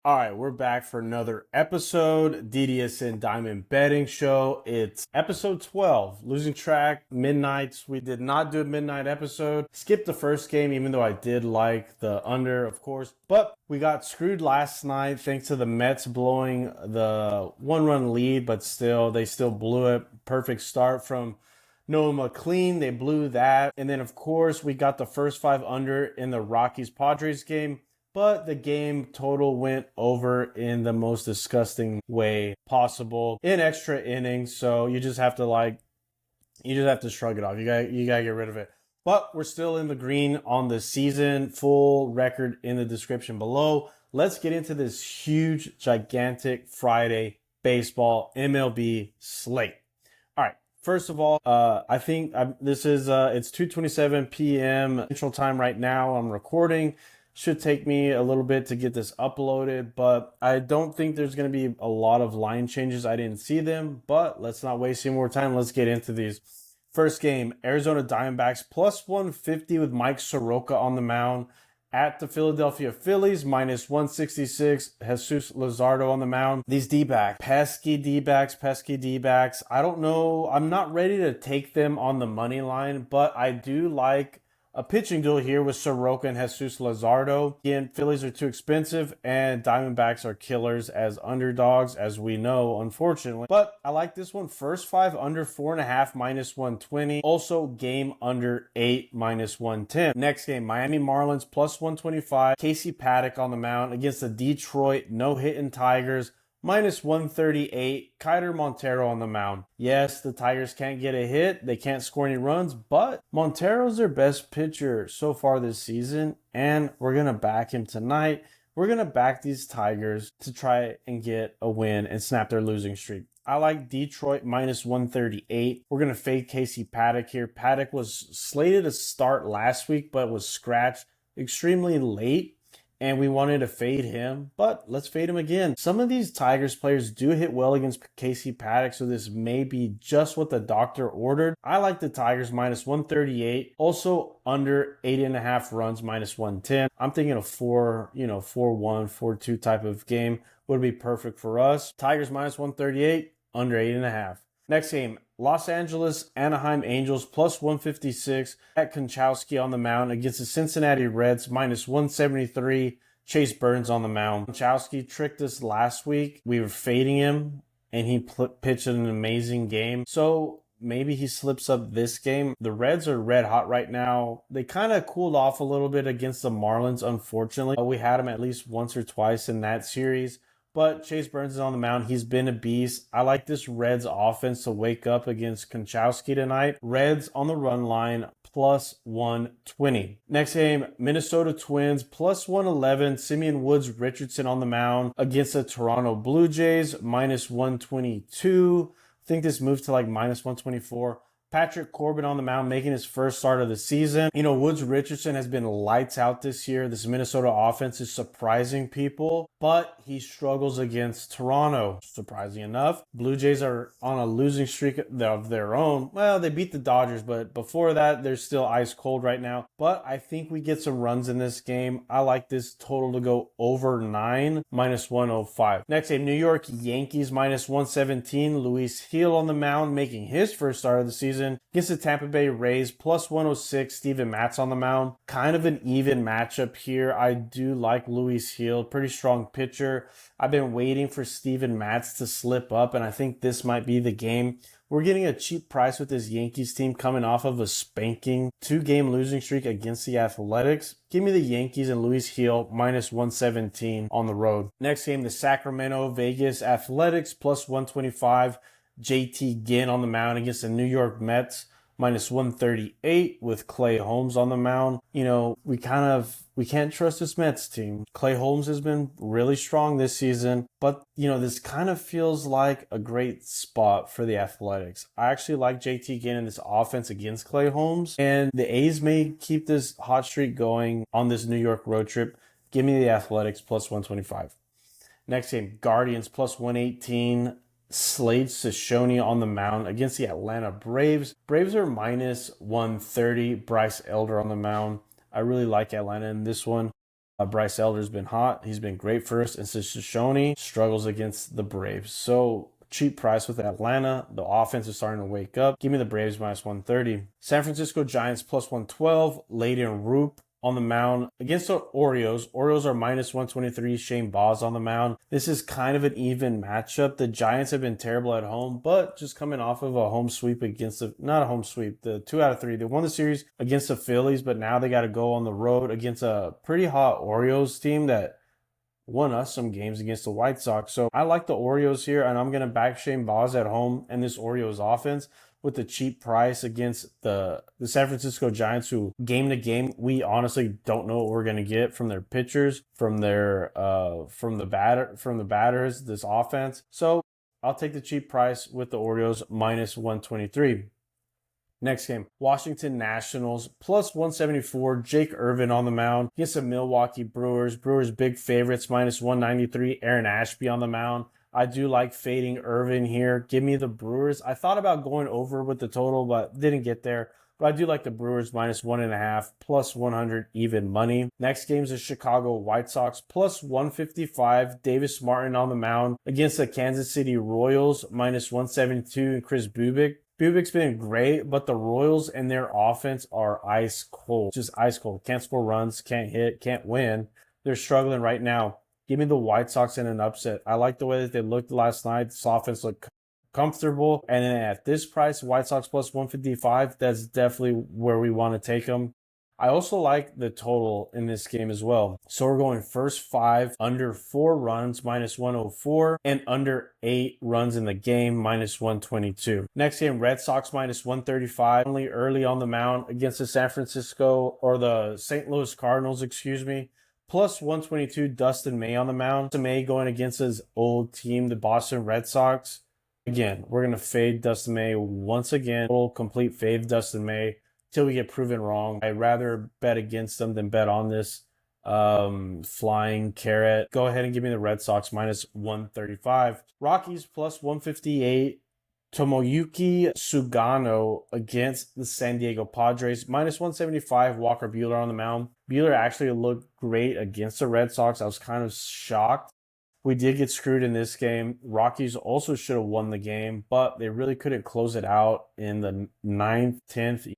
All right, we're back for another episode, DDSN Diamond Betting Show. It's episode 12, losing track, midnights. We did not do a midnight episode. Skipped the first game, even though I did like the under, of course. But we got screwed last night thanks to the Mets blowing the one-run lead, but they still blew it. Perfect start from Noah McLean. They blew that. And then, of course, we got the first five under in the Rockies-Padres game. But the game total went over in the most disgusting way possible in extra innings. So you just have to shrug it off. You gotta get rid of it. But we're still in the green on the season. Full record in the description below. Let's get into this huge, gigantic Friday baseball MLB slate. All right. First of all, I think this is it's 2:27 p.m. Central Time right now. I'm recording. Should take me a little bit to get this uploaded, but I don't think there's going to be a lot of line changes. I didn't see them, but let's not waste any more time. Let's get into these. First game, Arizona Diamondbacks plus 150 with Mike Soroka on the mound at the Philadelphia Phillies, minus 166, Jesus Luzardo on the mound. These D-backs, pesky D-backs. I don't know. I'm not ready to take them on the money line, but I do like a pitching duel here with Soroka and Jesus Luzardo. Again, Phillies are too expensive, and Diamondbacks are killers as underdogs, as we know, unfortunately. But I like this one. First five under 4.5, minus 120. Also, game under 8, minus 110. Next game, Miami Marlins plus 125. Casey Paddock on the mound against the Detroit no-hitting Tigers. Minus 138, Kiter Montero on the mound. Yes, the Tigers can't get a hit. They can't score any runs, but Montero's their best pitcher so far this season, and we're going to back him tonight. We're going to back these Tigers to try and get a win and snap their losing streak. I like Detroit minus 138. We're going to fade Casey Paddock here. Paddock was slated to start last week, but was scratched extremely late. And we wanted to fade him, but let's fade him again. Some of these Tigers players do hit well against Casey Paddock, so this may be just what the doctor ordered. I like the Tigers minus 138. Also under 8.5 runs, minus 110. I'm thinking a 4-1, 4-2 type of game would be perfect for us. Tigers minus 138, under 8.5. Next game, Los Angeles Anaheim Angels plus 156 at Konchowski on the mound against the Cincinnati Reds minus 173. Chase Burns on the mound. Konchowski tricked us last week. We were fading him, and he pitched an amazing game. So maybe he slips up this game. The Reds are red hot right now. They kind of cooled off a little bit against the Marlins, unfortunately. We had him at least once or twice in that series. But Chase Burns is on the mound. He's been a beast. I like this Reds offense to wake up against Konchowski tonight. Reds on the run line, plus 120. Next game, Minnesota Twins, plus 111. Simeon Woods Richardson on the mound against the Toronto Blue Jays, minus 122. I think this moved to like minus 124. Patrick Corbin on the mound making his first start of the season. Woods Richardson has been lights out this year. This Minnesota offense is surprising people, but he struggles against Toronto, surprising enough. Blue Jays are on a losing streak of their own. Well, they beat the Dodgers, but before that, they're still ice cold right now. But I think we get some runs in this game. I like this total to go over 9, minus 105. Next game, New York Yankees minus 117. Luis Gil on the mound making his first start of the season against the Tampa Bay Rays, plus 106. Steven Matz on the mound. Kind of an even matchup here. I do like Luis Gil, pretty strong pitcher. I've been waiting for Steven Matz to slip up, and I think this might be the game. We're getting a cheap price with this Yankees team coming off of a spanking 2-game losing streak against the Athletics. Give me the Yankees and Luis Gil minus 117 on the road. Next game, the Sacramento Vegas Athletics plus 125. JT Ginn on the mound against the New York Mets, minus 138 with Clay Holmes on the mound. We can't trust this Mets team. Clay Holmes has been really strong this season, but this kind of feels like a great spot for the Athletics. I actually like JT Ginn in this offense against Clay Holmes, and the A's may keep this hot streak going on this New York road trip. Give me the Athletics plus 125. Next game, Guardians plus 118. Slade Shoshone on the mound against the Atlanta Braves. Braves are minus 130. Bryce Elder on the mound. I really like Atlanta in this one. Bryce Elder's been hot. He's been great for us. And Shoshone struggles against the Braves. So cheap price with Atlanta. The offense is starting to wake up. Give me the Braves minus 130. San Francisco Giants plus 112. Layden Roop on the mound against the Orioles. Orioles are minus 123. Shane Baz on the mound. This is kind of an even matchup. The Giants have been terrible at home, but just coming off of a home sweep against not a home sweep, the 2 out of 3. They won the series against the Phillies, but now they got to go on the road against a pretty hot Orioles team that won us some games against the White Sox. So I like the Orioles here, and I'm going to back Shane Baz at home and this Orioles offense with the cheap price against the San Francisco Giants, who game to game, we honestly don't know what we're going to get from their pitchers, from their from the batters, this offense. So I'll take the cheap price with the Orioles minus 123. Next game, Washington Nationals plus 174. Jake Irvin on the mound against the Milwaukee Brewers. Brewers big favorites minus 193. Aaron Ashby on the mound. I do like fading Irvin here. Give me the Brewers. I thought about going over with the total, but didn't get there. But I do like the Brewers minus 1.5 plus 100 even money. Next game is the Chicago White Sox plus 155. Davis Martin on the mound against the Kansas City Royals minus 172 and Chris Bubic. Bubik's been great, but the Royals and their offense are ice cold. Just ice cold. Can't score runs, can't hit, can't win. They're struggling right now. Give me the White Sox in an upset. I like the way that they looked last night. This offense looked comfortable. And then at this price, White Sox plus 155, that's definitely where we want to take them. I also like the total in this game as well. So we're going first 5 under 4 runs minus 104 and under 8 runs in the game minus 122. Next game, Red Sox minus 135. Only early on the mound against the the St. Louis Cardinals, plus 122. Dustin May on the mound. Dustin May going against his old team, the Boston Red Sox. Again, we're going to fade Dustin May once again. Full complete fade Dustin May till we get proven wrong. I'd rather bet against them than bet on this flying carrot. Go ahead and give me the Red Sox minus 135. Rockies plus 158. Tomoyuki Sugano against the San Diego Padres minus 175. Walker Buehler on the mound. Buehler actually looked great against the Red Sox. I was kind of shocked. We did get screwed in this game. Rockies also should have won the game, but they really couldn't close it out in the 9th, 10th,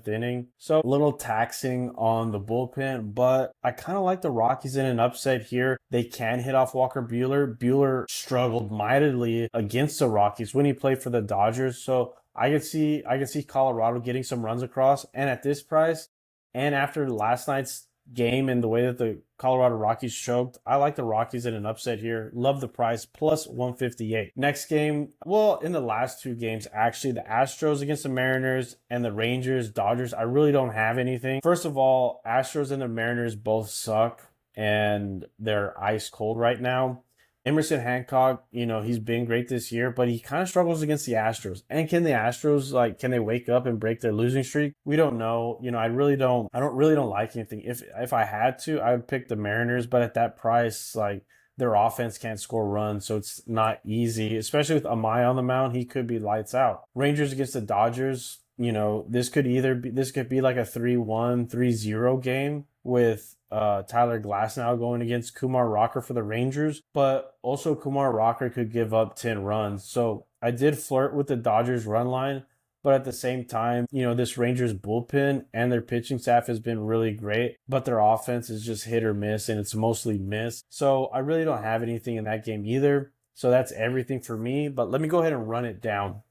inning. So a little taxing on the bullpen, but I kind of like the Rockies in an upset here. They can hit off Walker Buehler. Buehler struggled mightily against the Rockies when he played for the Dodgers. So I could see Colorado getting some runs across. And at this price, and after last night's game and the way that the Colorado Rockies choked, I like the Rockies in an upset here. Love the price, plus 158. Next game, well, in the last 2 games, actually, the Astros against the Mariners and the Rangers, Dodgers, I really don't have anything. First of all, Astros and the Mariners both suck, and they're ice cold right now. Emerson Hancock, he's been great this year, but he kind of struggles against the Astros. And can the Astros, can they wake up and break their losing streak? We don't know. I don't really like anything. If I had to, I would pick the Mariners, but at that price, their offense can't score runs, so it's not easy. Especially with Amaya on the mound, he could be lights out. Rangers against the Dodgers, this could be like a 3-1, 3-0 game with Tyler Glasnow going against Kumar Rocker for the Rangers, but also Kumar Rocker could give up 10 runs. So I did flirt with the Dodgers run line, but at the same time, this Rangers bullpen and their pitching staff has been really great, but their offense is just hit or miss, and it's mostly miss. So I really don't have anything in that game either. So that's everything for me, but let me go ahead and run it down.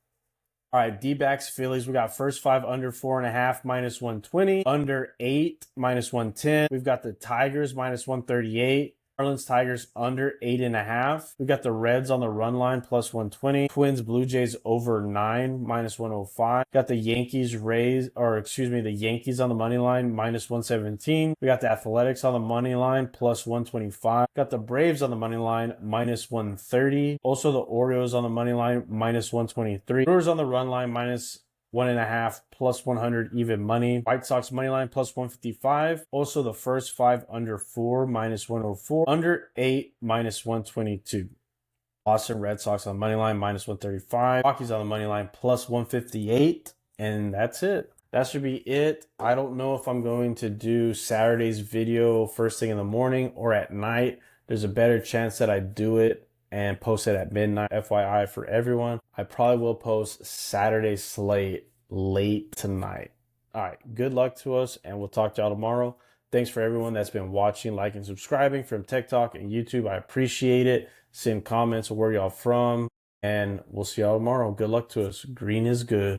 All right, D-backs, Phillies. We got first 5 under 4.5, minus 120. Under 8, minus 110. We've got the Tigers, minus 138. Marlins, Tigers, under 8.5. We've got the Reds on the run line, plus 120. Twins, Blue Jays, over 9, minus 105. Got the Yankees, the Yankees on the money line, minus 117. We got the Athletics on the money line, plus 125. Got the Braves on the money line, minus 130. Also the Orioles on the money line, minus 123. Brewers on the run line, minus 1.5, plus 100 even money. White Sox money line plus 155. Also the first 5 under 4, minus 104. Under 8, minus 122. Boston Red Sox on money line, minus 135. Rockies on the money line plus 158. And that's it. that should be it. I don't know if I'm going to do Saturday's video first thing in the morning or at night. There's a better chance that I do it and post it at midnight. FYI for everyone. I probably will post Saturday's slate late tonight. All right, good luck to us, and we'll talk to y'all tomorrow. Thanks for everyone that's been watching, liking, subscribing from TikTok and YouTube. I appreciate it. Send comments of where y'all from, and we'll see y'all tomorrow. Good luck to us. Green is good.